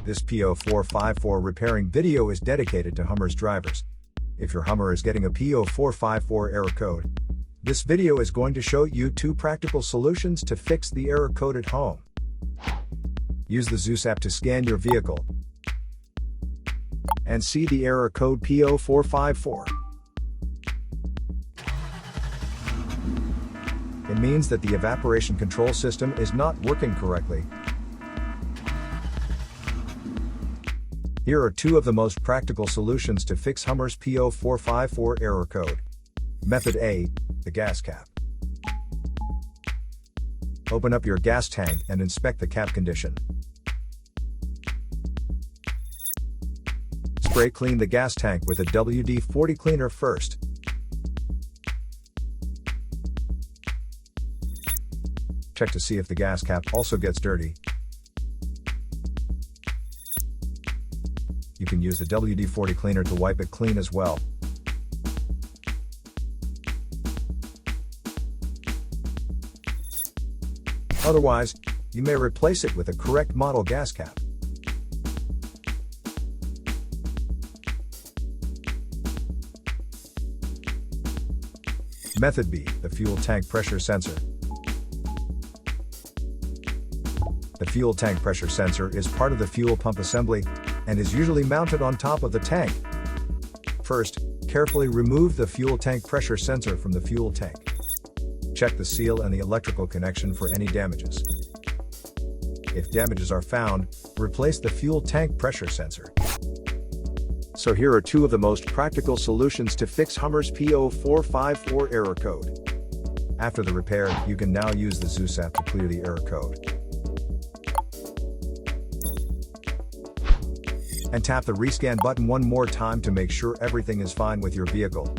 This P0454 repairing video is dedicated to Hummer's drivers. If your Hummer is getting a P0454 error code, this video is going to show you 2 practical solutions to fix the error code at home. Use the Zeus app to scan your vehicle and see the error code P0454. It means that the evaporation control system is not working correctly. Here are 2 of the most practical solutions to fix Hummer's P0454 error code. Method A, the gas cap. Open up your gas tank and inspect the cap condition. Spray clean the gas tank with a WD-40 cleaner first. Check to see if the gas cap also gets dirty. You can use the WD-40 cleaner to wipe it clean as well. Otherwise, you may replace it with a correct model gas cap. Method B, the fuel tank pressure sensor. The fuel tank pressure sensor is part of the fuel pump assembly and is usually mounted on top of the tank. First, carefully remove the fuel tank pressure sensor from the fuel tank. Check the seal and the electrical connection for any damages. If damages are found, replace the fuel tank pressure sensor. So here are 2 of the most practical solutions to fix Hummer's P0454 error code. After the repair, you can now use the Zeus app to clear the error code. And tap the rescan button one more time to make sure everything is fine with your vehicle.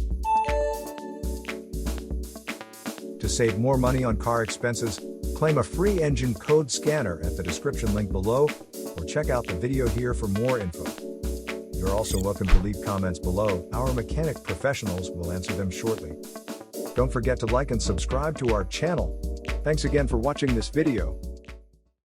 To save more money on car expenses, claim a free engine code scanner at the description link below, or check out the video here for more info. You're also welcome to leave comments below. Our mechanic professionals will answer them shortly. Don't forget to like and subscribe to our channel. Thanks again for watching this video.